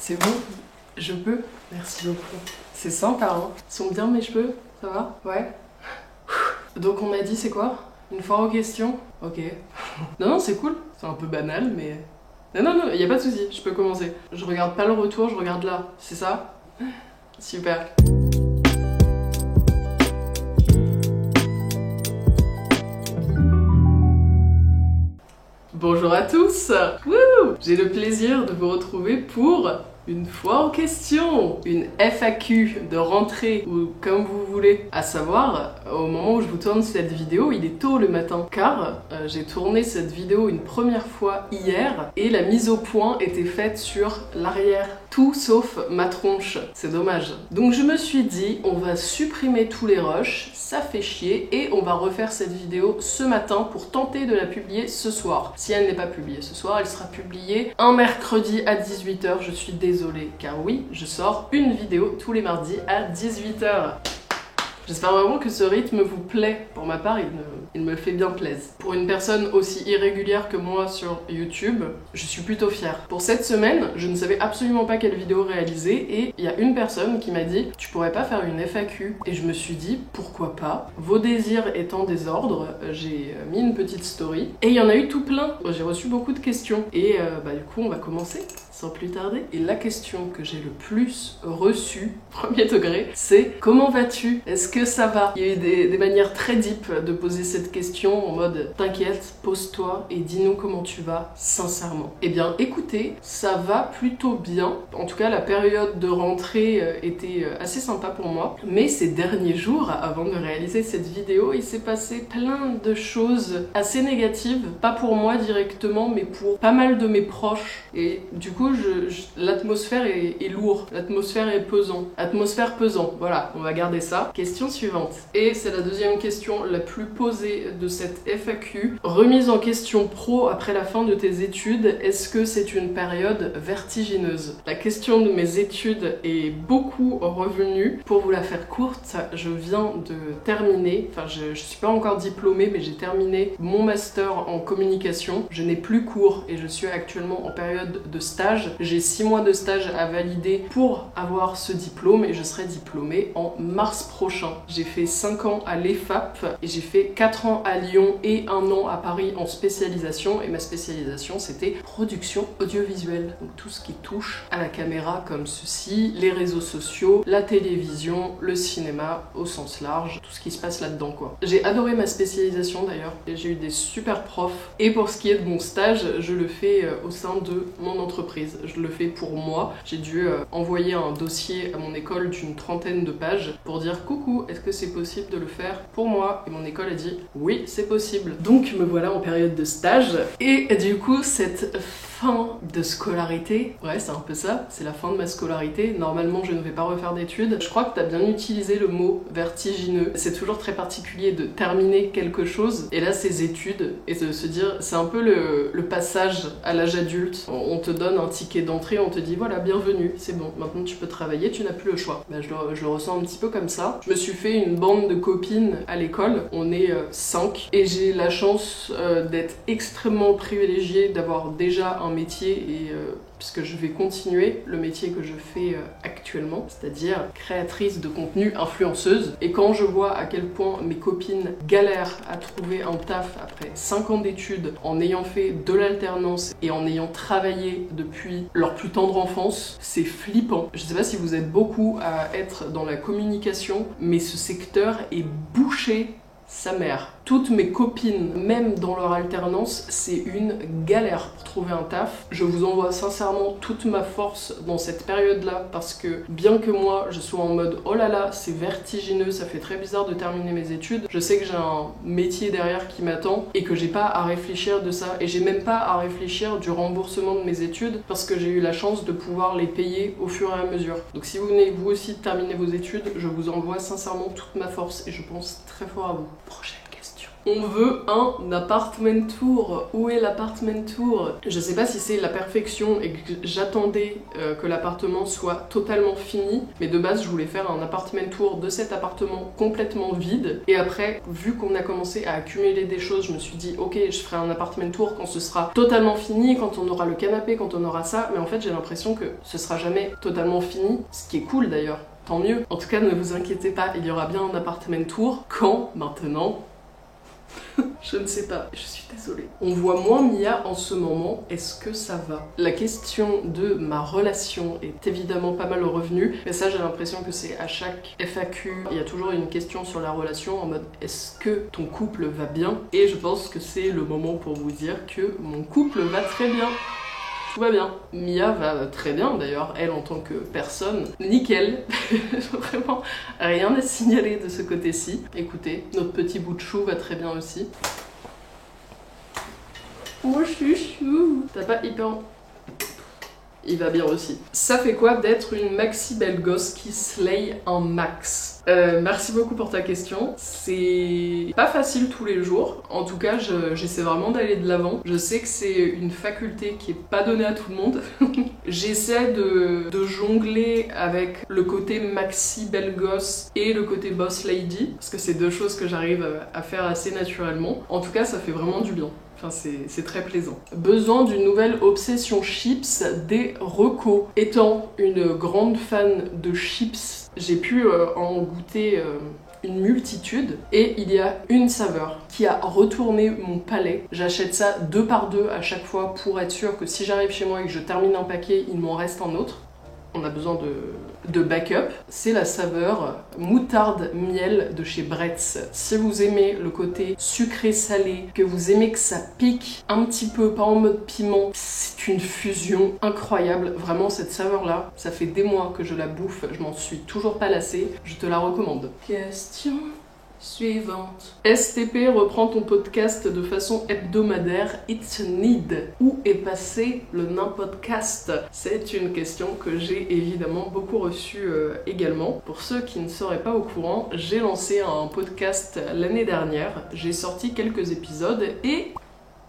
C'est bon, je peux. Merci beaucoup. C'est sympa, hein. Ils sont bien mes cheveux, ça va? Ouais. Donc on m'a dit c'est quoi? Une foire aux questions? Ok. Non, c'est cool. C'est un peu banal, mais... Non, y a pas de souci, je peux commencer. Je regarde pas le retour, je regarde là. C'est ça? Super. Bonjour à tous. Wouh! J'ai le plaisir de vous retrouver pour une foire aux questions, une FAQ de rentrée ou comme vous voulez. À savoir, au moment où je vous tourne cette vidéo, il est tôt le matin car j'ai tourné cette vidéo une première fois hier et la mise au point était faite sur l'arrière. Tout sauf ma tronche, c'est dommage. Donc je me suis dit, on va supprimer tous les rushs, ça fait chier, et on va refaire cette vidéo ce matin pour tenter de la publier ce soir. Si elle n'est pas publiée ce soir, elle sera publiée un mercredi à 18 h, je suis désolée, car oui, je sors une vidéo tous les mardis à 18 h. J'espère vraiment que ce rythme vous plaît. Pour ma part, il me fait bien plaisir. Pour une personne aussi irrégulière que moi sur YouTube, je suis plutôt fière. Pour cette semaine, je ne savais absolument pas quelle vidéo réaliser et il y a une personne qui m'a dit « Tu pourrais pas faire une FAQ ?» Et je me suis dit « Pourquoi pas ?» Vos désirs étant des ordres, j'ai mis une petite story et il y en a eu tout plein. J'ai reçu beaucoup de questions et du coup, on va commencer. Sans plus tarder. Et la question que j'ai le plus reçue, premier degré, c'est « Comment vas-tu? Est-ce que ça va ?» Il y a eu des manières très deep de poser cette question en mode « T'inquiète, pose-toi et dis-nous comment tu vas, sincèrement. » Eh bien, écoutez, ça va plutôt bien. En tout cas, la période de rentrée était assez sympa pour moi. Mais ces derniers jours, avant de réaliser cette vidéo, il s'est passé plein de choses assez négatives. Pas pour moi directement, mais pour pas mal de mes proches. Et du coup, l'atmosphère est lourde, l'atmosphère est pesant. Atmosphère pesant, voilà, on va garder ça. Question suivante. Et c'est la deuxième question la plus posée de cette FAQ. Remise en question pro après la fin de tes études, est-ce que c'est une période vertigineuse? La question de mes études est beaucoup revenue. Pour vous la faire courte, je viens de terminer, enfin je suis pas encore diplômée, mais j'ai terminé mon master en communication. Je n'ai plus cours et je suis actuellement en période de stage. J'ai 6 mois de stage à valider pour avoir ce diplôme et je serai diplômée en mars prochain. J'ai fait 5 ans à l'EFAP et j'ai fait 4 ans à Lyon et 1 an à Paris en spécialisation et ma spécialisation c'était production audiovisuelle. Donc tout ce qui touche à la caméra comme ceci, les réseaux sociaux, la télévision, le cinéma au sens large, tout ce qui se passe là-dedans quoi. J'ai adoré ma spécialisation d'ailleurs et j'ai eu des super profs et pour ce qui est de mon stage, je le fais au sein de mon entreprise. Je le fais pour moi. J'ai dû envoyer un dossier à mon école d'une 30aine de pages pour dire coucou, est-ce que c'est possible de le faire pour moi? Et mon école a dit oui, c'est possible. Donc me voilà en période de stage et du coup cette fin de scolarité, ouais c'est un peu ça, c'est la fin de ma scolarité. Normalement je ne vais pas refaire d'études. Je crois que tu as bien utilisé le mot vertigineux. C'est toujours très particulier de terminer quelque chose et là ces études et de se dire c'est un peu le passage à l'âge adulte. On te donne un ticket d'entrée, on te dit voilà bienvenue, c'est bon, maintenant tu peux travailler, tu n'as plus le choix. Je le ressens un petit peu comme ça. Je me suis fait une bande de copines à l'école, on est 5 et j'ai la chance d'être extrêmement privilégiée, d'avoir déjà un métier et puisque je vais continuer le métier que je fais actuellement, c'est-à-dire créatrice de contenu, influenceuse. Et quand je vois à quel point mes copines galèrent à trouver un taf après 5 ans d'études, en ayant fait de l'alternance et en ayant travaillé depuis leur plus tendre enfance, c'est flippant. Je sais pas si vous êtes beaucoup à être dans la communication, mais ce secteur est bouché sa mère. Toutes mes copines, même dans leur alternance, c'est une galère pour trouver un taf. Je vous envoie sincèrement toute ma force dans cette période-là parce que bien que moi je sois en mode oh là là, c'est vertigineux, ça fait très bizarre de terminer mes études, je sais que j'ai un métier derrière qui m'attend et que j'ai pas à réfléchir de ça et j'ai même pas à réfléchir du remboursement de mes études parce que j'ai eu la chance de pouvoir les payer au fur et à mesure. Donc si vous venez vous aussi de terminer vos études, je vous envoie sincèrement toute ma force et je pense très fort à vous. Prochaine question. On veut un appartement tour. Où est l'appartement tour? Je sais pas si c'est la perfection et que j'attendais que l'appartement soit totalement fini, mais de base je voulais faire un appartement tour de cet appartement complètement vide. Et après, vu qu'on a commencé à accumuler des choses, je me suis dit ok, je ferai un appartement tour quand ce sera totalement fini, quand on aura le canapé, quand on aura ça. Mais en fait, j'ai l'impression que ce sera jamais totalement fini, ce qui est cool d'ailleurs. Tant mieux. En tout cas, ne vous inquiétez pas, il y aura bien un appartement tour. Quand? Maintenant? Je ne sais pas, je suis désolée. On voit moins Mia en ce moment, est-ce que ça va? La question de ma relation est évidemment pas mal revenue, mais ça j'ai l'impression que c'est à chaque FAQ, il y a toujours une question sur la relation en mode est-ce que ton couple va bien? Et je pense que c'est le moment pour vous dire que mon couple va très bien. Tout va bien. Mia va très bien d'ailleurs, elle en tant que personne, nickel. Vraiment rien à signaler de ce côté-ci. Écoutez, notre petit bout de chou va très bien aussi. Mon chouchou. T'as pas hyper... Il va bien aussi. Ça fait quoi d'être une maxi belle gosse qui slay un max? Merci beaucoup pour ta question. C'est pas facile tous les jours. En tout cas, j'essaie vraiment d'aller de l'avant. Je sais que c'est une faculté qui est pas donnée à tout le monde. J'essaie de jongler avec le côté maxi belle gosse et le côté boss lady, parce que c'est deux choses que j'arrive à faire assez naturellement. En tout cas, ça fait vraiment du bien. Enfin, c'est très plaisant. Besoin d'une nouvelle obsession chips, des recos. Étant une grande fan de chips, j'ai pu en goûter une multitude et il y a une saveur qui a retourné mon palais. J'achète ça 2 par 2 à chaque fois pour être sûr que si j'arrive chez moi et que je termine un paquet, il m'en reste un autre. On a besoin de backup. C'est la saveur moutarde miel de chez Bretz. Si vous aimez le côté sucré-salé, que vous aimez que ça pique un petit peu, pas en mode piment, c'est une fusion incroyable. Vraiment, cette saveur-là, ça fait des mois que je la bouffe, je m'en suis toujours pas lassée. Je te la recommande. Question suivante. STP reprend ton podcast de façon hebdomadaire. It's need. Où est passé le nain-podcast? C'est une question que j'ai évidemment beaucoup reçue également. Pour ceux qui ne seraient pas au courant, j'ai lancé un podcast l'année dernière. J'ai sorti quelques épisodes et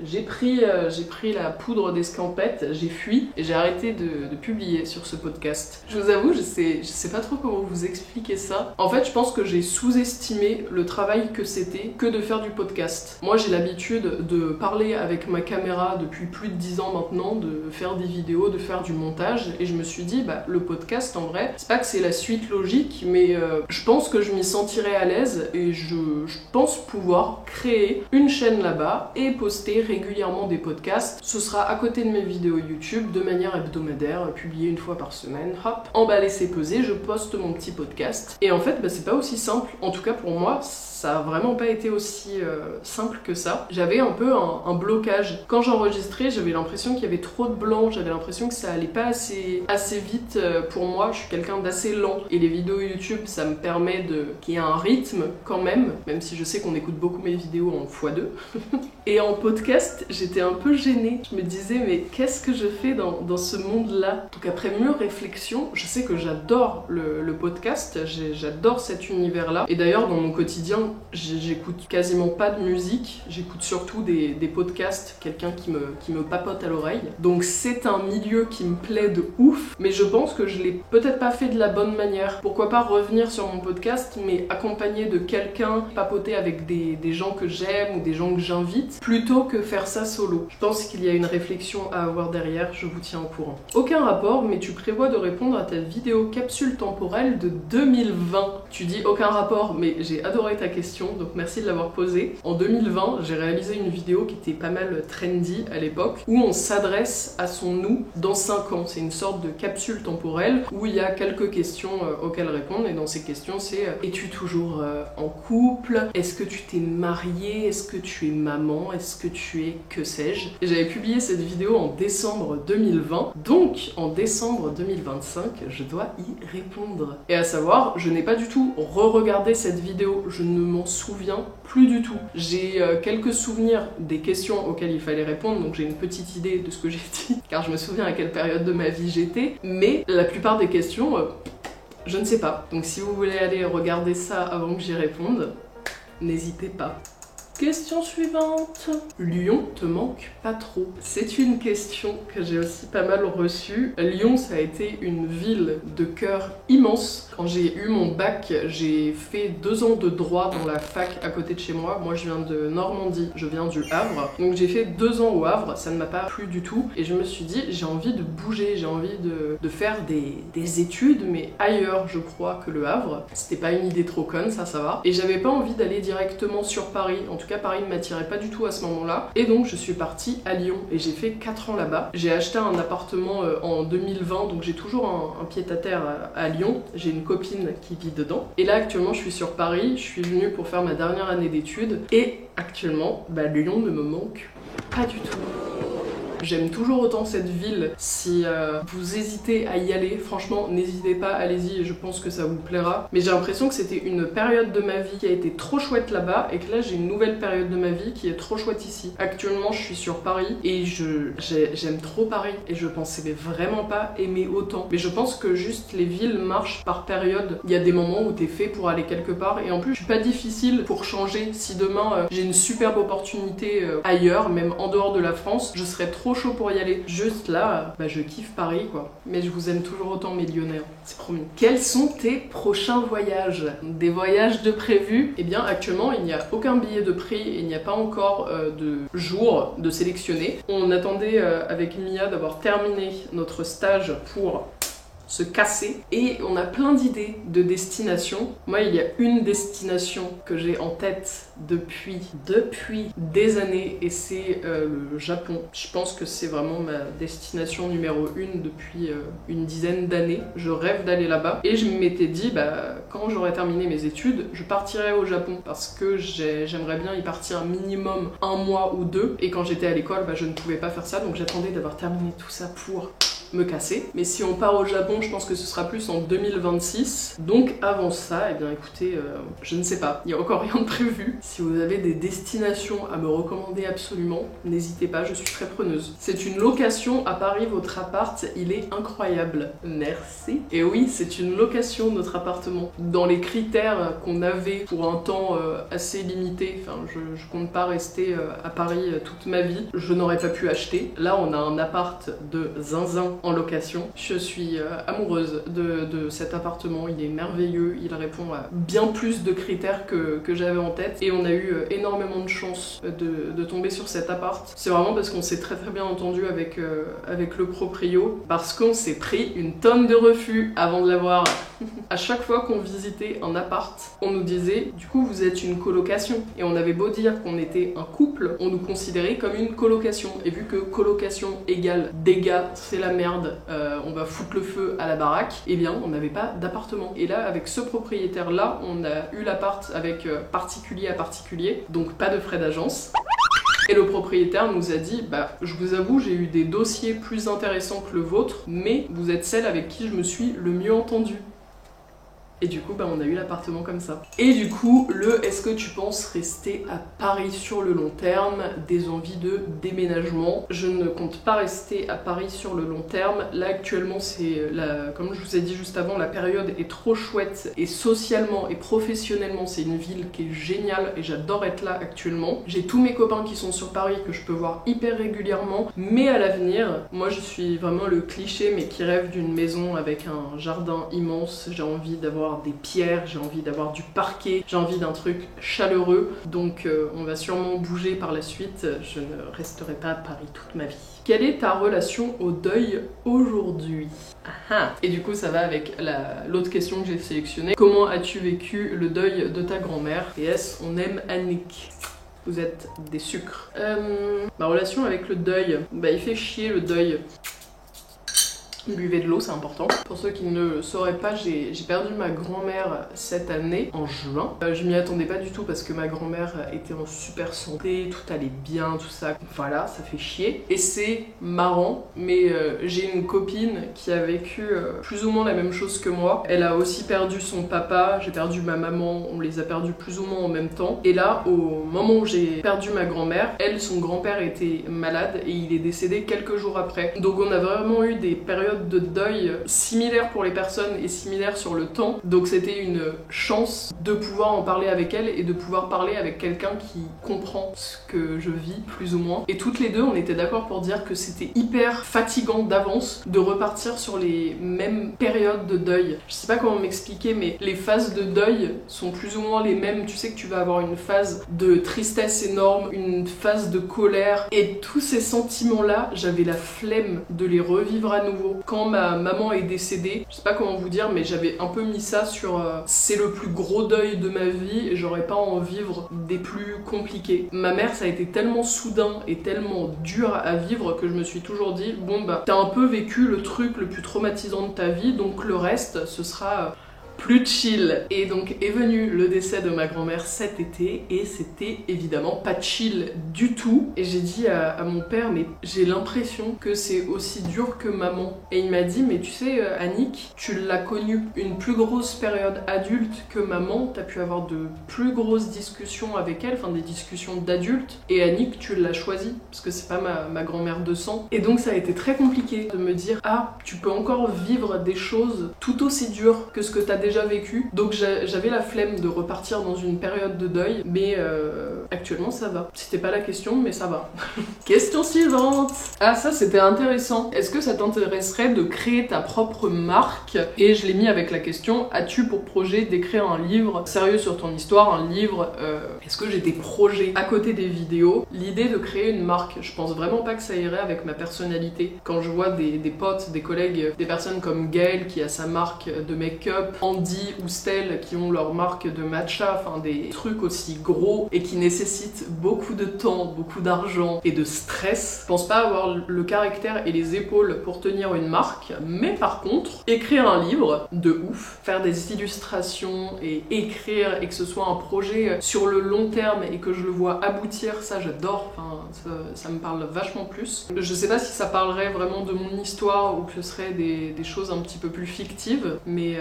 j'ai pris la poudre d'escampette, j'ai fui et j'ai arrêté de publier sur ce podcast. Je vous avoue, je sais pas trop comment vous expliquer ça. En fait, je pense que j'ai sous-estimé le travail que c'était que de faire du podcast. Moi, j'ai l'habitude de parler avec ma caméra depuis plus de 10 ans maintenant, de faire des vidéos, de faire du montage, et je me suis dit, bah, le podcast, en vrai, c'est pas que c'est la suite logique, mais je pense que je m'y sentirais à l'aise et je pense pouvoir créer une chaîne là-bas et poster régulièrement des podcasts. Ce sera à côté de mes vidéos YouTube de manière hebdomadaire, publié une fois par semaine. Hop, emballé c'est pesé, je poste mon petit podcast. Et en fait, bah, c'est pas aussi simple. En tout cas pour moi, ça a vraiment pas été aussi simple que ça. J'avais un peu un blocage. Quand j'enregistrais, j'avais l'impression qu'il y avait trop de blanc, j'avais l'impression que ça allait pas assez vite pour moi. Je suis quelqu'un d'assez lent. Et les vidéos YouTube, ça me permet qu'il y ait un rythme quand même si je sais qu'on écoute beaucoup mes vidéos en x2. Et en podcast, j'étais un peu gênée. Je me disais, mais qu'est-ce que je fais dans ce monde-là? Donc après mûre réflexion, je sais que j'adore le podcast, j'adore cet univers-là. Et d'ailleurs, dans mon quotidien, j'écoute quasiment pas de musique, j'écoute surtout des podcasts, quelqu'un qui me papote à l'oreille. Donc c'est un milieu qui me plaît de ouf, mais je pense que je l'ai peut-être pas fait de la bonne manière. Pourquoi pas revenir sur mon podcast, mais accompagné de quelqu'un, papoter avec des gens que j'aime ou des gens que j'invite, plutôt que faire ça solo. Je pense qu'il y a une réflexion à avoir derrière, je vous tiens au courant. Aucun rapport, mais tu prévois de répondre à ta vidéo capsule temporelle de 2020. Tu dis aucun rapport, mais j'ai adoré ta question, donc merci de l'avoir posée. En 2020, j'ai réalisé une vidéo qui était pas mal trendy à l'époque, où on s'adresse à son nous dans 5 ans. C'est une sorte de capsule temporelle où il y a quelques questions auxquelles répondre, et dans ces questions, c'est es-tu toujours en couple? Est-ce que tu t'es mariée? Est-ce que tu es maman? Est-ce que tu es que sais-je? Et j'avais publié cette vidéo en décembre 2020, donc en décembre 2025, je dois y répondre. Et à savoir, je n'ai pas du tout re-regardé cette vidéo, je ne m'en souviens plus du tout. J'ai quelques souvenirs des questions auxquelles il fallait répondre, donc j'ai une petite idée de ce que j'ai dit, car je me souviens à quelle période de ma vie j'étais, mais la plupart des questions, je ne sais pas. Donc si vous voulez aller regarder ça avant que j'y réponde, n'hésitez pas. Question suivante. Lyon te manque pas trop? C'est une question que j'ai aussi pas mal reçue. Lyon, ça a été une ville de cœur immense. Quand j'ai eu mon bac, j'ai fait 2 ans de droit dans la fac à côté de chez moi. Moi, je viens de Normandie, je viens du Havre. Donc j'ai fait 2 ans au Havre, ça ne m'a pas plu du tout. Et je me suis dit, j'ai envie de bouger, j'ai envie de faire des études, mais ailleurs, je crois, que le Havre. C'était pas une idée trop conne, ça va. Et j'avais pas envie d'aller directement sur Paris. En tout cas, Paris ne m'attirait pas du tout à ce moment-là. Et donc, je suis partie à Lyon. Et j'ai fait 4 ans là-bas. J'ai acheté un appartement en 2020, donc j'ai toujours un pied-à-terre à Lyon. J'ai une copine qui vit dedans. Et là, actuellement, je suis sur Paris. Je suis venue pour faire ma dernière année d'études. Et actuellement, Lyon ne me manque pas du tout. J'aime toujours autant cette ville. Si vous hésitez à y aller, franchement, n'hésitez pas, allez-y, je pense que ça vous plaira. Mais j'ai l'impression que c'était une période de ma vie qui a été trop chouette là-bas et que là, j'ai une nouvelle période de ma vie qui est trop chouette ici. Actuellement, je suis sur Paris et j'aime trop Paris et je pensais vraiment pas aimer autant. Mais je pense que juste les villes marchent par période. Il y a des moments où t'es fait pour aller quelque part et en plus, je suis pas difficile pour changer. Si demain, j'ai une superbe opportunité ailleurs, même en dehors de la France, je serais trop chaud pour y aller. Juste là, je kiffe Paris quoi. Mais je vous aime toujours autant mes Lyonnais, c'est promis. Quels sont tes prochains voyages? Des voyages de prévus? Eh bien actuellement il n'y a aucun billet de prix et il n'y a pas encore de jour de sélectionner. On attendait avec Mia d'avoir terminé notre stage pour se casser et on a plein d'idées de destinations. Moi il y a une destination que j'ai en tête depuis des années et c'est le Japon. Je pense que c'est vraiment ma destination numéro 1 depuis une dizaine d'années. Je rêve d'aller là-bas et je m'étais dit quand j'aurai terminé mes études je partirai au Japon parce que j'aimerais bien y partir un minimum 1 mois ou 2 et quand j'étais à l'école je ne pouvais pas faire ça donc j'attendais d'avoir terminé tout ça pour me casser. Mais si on part au Japon, je pense que ce sera plus en 2026. Donc avant ça, eh bien écoutez, je ne sais pas, il n'y a encore rien de prévu. Si vous avez des destinations à me recommander absolument, n'hésitez pas, je suis très preneuse. C'est une location à Paris, votre appart, il est incroyable. Merci. Et oui, c'est une location, notre appartement. Dans les critères qu'on avait pour un temps assez limité, enfin je compte pas rester à Paris toute ma vie, je n'aurais pas pu acheter. Là, on a un appart de zinzin en location. Je suis amoureuse de cet appartement, il est merveilleux, il répond à bien plus de critères que j'avais en tête et on a eu énormément de chance de tomber sur cet appart. C'est vraiment parce qu'on s'est très bien entendu avec le proprio, parce qu'on s'est pris une tonne de refus avant de l'avoir. À chaque fois qu'on visitait un appart, on nous disait du coup vous êtes une colocation et on avait beau dire qu'on était un couple, on nous considérait comme une colocation et vu que colocation égale dégâts, c'est la merde, on va foutre le feu à la baraque, et bien on n'avait pas d'appartement. Et là avec ce propriétaire là, on a eu l'appart avec particulier à particulier, donc pas de frais d'agence. Et le propriétaire nous a dit je vous avoue j'ai eu des dossiers plus intéressants que le vôtre, mais vous êtes celle avec qui je me suis le mieux entendu. Et du coup, on a eu l'appartement comme ça. Et du coup, est-ce que tu penses rester à Paris sur le long terme? Des envies de déménagement? Je ne compte pas rester à Paris sur le long terme. Là, actuellement, comme je vous ai dit juste avant, la période est trop chouette. Et socialement et professionnellement, c'est une ville qui est géniale et j'adore être là actuellement. J'ai tous mes copains qui sont sur Paris que je peux voir hyper régulièrement. Mais à l'avenir, moi, je suis vraiment le cliché, mais qui rêve d'une maison avec un jardin immense. J'ai envie d'avoir des pierres, j'ai envie d'avoir du parquet, j'ai envie d'un truc chaleureux, donc on va sûrement bouger par la suite, je ne resterai pas à Paris toute ma vie. Quelle est ta relation au deuil aujourd'hui? Et du coup ça va avec l'autre question que j'ai sélectionnée. Comment as-tu vécu le deuil de ta grand-mère? PS, on aime Annick. Vous êtes des sucres. Ma relation avec le deuil, il fait chier le deuil. Buvez de l'eau, c'est important. Pour ceux qui ne le sauraient pas, j'ai perdu ma grand-mère cette année, en juin. Je m'y attendais pas du tout parce que ma grand-mère était en super santé, tout allait bien, tout ça. Voilà, ça fait chier. Et c'est marrant, mais j'ai une copine qui a vécu plus ou moins la même chose que moi. Elle a aussi perdu son papa, j'ai perdu ma maman, on les a perdus plus ou moins en même temps. Et là, au moment où j'ai perdu ma grand-mère, son grand-père était malade et il est décédé quelques jours après. Donc on a vraiment eu des périodes période de deuil similaire pour les personnes et similaire sur le temps. Donc c'était une chance de pouvoir en parler avec elle et de pouvoir parler avec quelqu'un qui comprend ce que je vis, plus ou moins. Et toutes les deux, on était d'accord pour dire que c'était hyper fatigant d'avance de repartir sur les mêmes périodes de deuil. Je sais pas comment m'expliquer, mais les phases de deuil sont plus ou moins les mêmes. Tu sais que tu vas avoir une phase de tristesse énorme, une phase de colère, et tous ces sentiments-là, j'avais la flemme de les revivre à nouveau. Quand ma maman est décédée, je sais pas comment vous dire, mais j'avais un peu mis ça sur c'est le plus gros deuil de ma vie et j'aurais pas à en vivre des plus compliqués. Ma mère, ça a été tellement soudain et tellement dur à vivre que je me suis toujours dit, bon bah, t'as un peu vécu le truc le plus traumatisant de ta vie, donc le reste, ce sera plus chill. Et donc est venu le décès de ma grand-mère cet été et c'était évidemment pas chill du tout. Et j'ai dit à mon père, mais j'ai l'impression que c'est aussi dur que maman. Et il m'a dit, mais tu sais Annick, tu l'as connue une plus grosse période adulte que maman, t'as pu avoir de plus grosses discussions avec elle, enfin des discussions d'adultes, et Annick tu l'as choisie parce que c'est pas ma grand-mère de sang. Et donc ça a été très compliqué de me dire, ah tu peux encore vivre des choses tout aussi dures que ce que t'as déjà vécu. Donc j'avais la flemme de repartir dans une période de deuil, mais actuellement ça va. C'était pas la question, mais ça va. Question suivante. Ah ça c'était intéressant. Est-ce que ça t'intéresserait de créer ta propre marque? Et je l'ai mis avec la question, as-tu pour projet d'écrire un livre sérieux sur ton histoire, un livre est-ce que j'ai des projets à côté des vidéos? L'idée de créer une marque, je pense vraiment pas que ça irait avec ma personnalité. Quand je vois des potes, des collègues, des personnes comme Gaël qui a sa marque de make-up, Andy ou Stell qui ont leur marque de matcha, enfin des trucs aussi gros et qui nécessitent beaucoup de temps, beaucoup d'argent et de stress. Je pense pas avoir le caractère et les épaules pour tenir une marque, mais par contre, écrire un livre de ouf, faire des illustrations et écrire et que ce soit un projet sur le long terme et que je le vois aboutir, ça j'adore, enfin ça me parle vachement plus. Je sais pas si ça parlerait vraiment de mon histoire ou que ce serait des choses un petit peu plus fictives, mais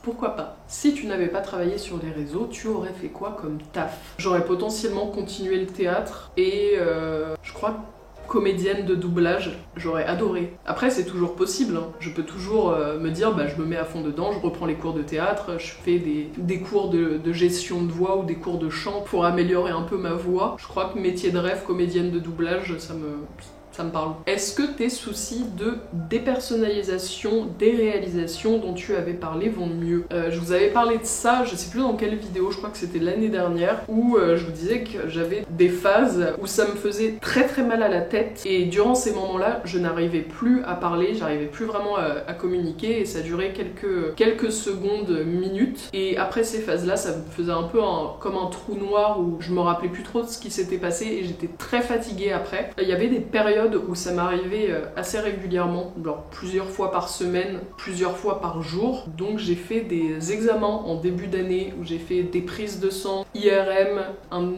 pourquoi pas? Si tu n'avais pas travaillé sur les réseaux, tu aurais fait quoi comme taf? J'aurais potentiellement continué le théâtre et je crois comédienne de doublage, j'aurais adoré. Après c'est toujours possible, hein. Je peux toujours me dire bah je me mets à fond dedans, je reprends les cours de théâtre, je fais des cours de gestion de voix ou des cours de chant pour améliorer un peu ma voix. Je crois que métier de rêve, comédienne de doublage, ça me parle. Est-ce que tes soucis de dépersonnalisation des réalisations dont tu avais parlé vont mieux? Je vous avais parlé de ça, je sais plus dans quelle vidéo, je crois que c'était l'année dernière, où je vous disais que j'avais des phases où ça me faisait très très mal à la tête et durant ces moments-là, je n'arrivais plus à parler, j'arrivais plus vraiment à communiquer et ça durait quelques secondes, minutes. Et après ces phases-là, ça me faisait un peu comme un trou noir où je me rappelais plus trop de ce qui s'était passé et j'étais très fatiguée après. Il y avait des périodes où ça m'arrivait assez régulièrement, genre plusieurs fois par semaine, plusieurs fois par jour. Donc j'ai fait des examens en début d'année où j'ai fait des prises de sang, IRM, un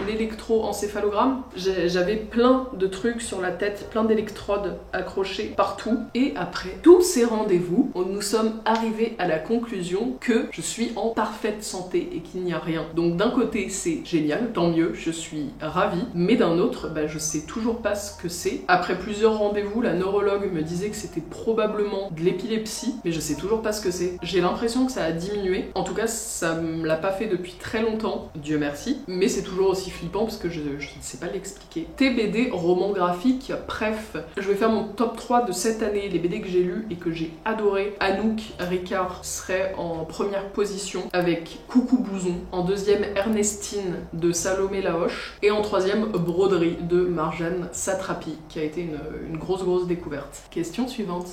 électroencéphalogramme. J'avais plein de trucs sur la tête, plein d'électrodes accrochées partout. Et après tous ces rendez-vous, nous sommes arrivés à la conclusion que je suis en parfaite santé et qu'il n'y a rien. Donc d'un côté c'est génial, tant mieux, je suis ravie, mais d'un autre, bah, je sais toujours pas ce que c'est. Après plusieurs rendez-vous, la neurologue me disait que c'était probablement de l'épilepsie, mais je sais toujours pas ce que c'est. J'ai l'impression que ça a diminué. En tout cas, ça me l'a pas fait depuis très longtemps, Dieu merci, mais c'est toujours aussi flippant parce que je ne sais pas l'expliquer. Tes BD romans graphiques, bref, je vais faire mon top 3 de cette année, les BD que j'ai lus et que j'ai adoré. Anouk Ricard serait en première position avec Coucou Bouzon, en deuxième Ernestine de Salomé Laoche et en troisième Broderie de Marjane Satrapi, qui a été une grosse découverte. Question suivante.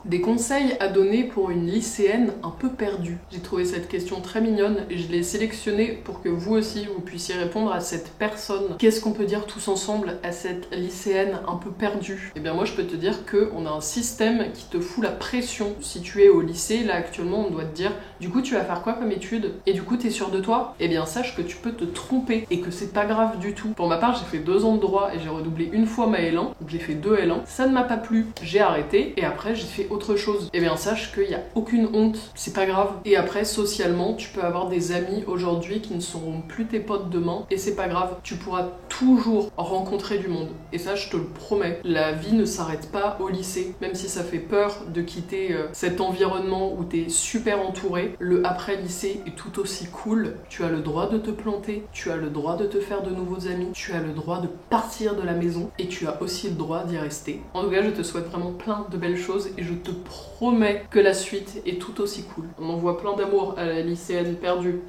Des conseils à donner pour une lycéenne un peu perdue. J'ai trouvé cette question très mignonne et je l'ai sélectionnée pour que vous aussi vous puissiez répondre à cette personne. Qu'est-ce qu'on peut dire tous ensemble à cette lycéenne un peu perdue? Eh bien moi je peux te dire qu'on a un système qui te fout la pression. Si tu es au lycée, là actuellement on doit te dire du coup tu vas faire quoi comme étude? Et du coup t'es sûr de toi? Eh bien sache que tu peux te tromper et que c'est pas grave du tout. Pour ma part j'ai fait 2 ans de droit et j'ai redoublé une fois ma L1, donc j'ai fait 2 L1. Ça ne m'a pas plu, j'ai arrêté et après j'ai fait autre chose, eh bien sache qu'il n'y a aucune honte, c'est pas grave. Et après, socialement, tu peux avoir des amis aujourd'hui qui ne seront plus tes potes demain, et c'est pas grave, tu pourras toujours rencontrer du monde. Et ça, je te le promets, la vie ne s'arrête pas au lycée, même si ça fait peur de quitter cet environnement où t'es super entouré, le après-lycée est tout aussi cool. Tu as le droit de te planter, tu as le droit de te faire de nouveaux amis, tu as le droit de partir de la maison, et tu as aussi le droit d'y rester. En tout cas, je te souhaite vraiment plein de belles choses, et je te promets que la suite est tout aussi cool. On envoie plein d'amour à la lycéenne perdue.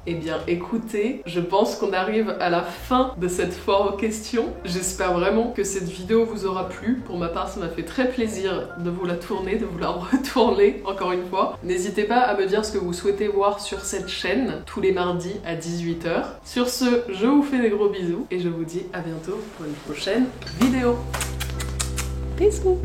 Eh bien écoutez, je pense qu'on arrive à la fin de cette foire aux questions. J'espère vraiment que cette vidéo vous aura plu. Pour ma part, ça m'a fait très plaisir de vous la tourner, de vous la retourner encore une fois. N'hésitez pas à me dire ce que vous souhaitez voir sur cette chaîne tous les mardis à 18 h. Sur ce, je vous fais des gros bisous et je vous dis à bientôt pour une prochaine vidéo. Bisous.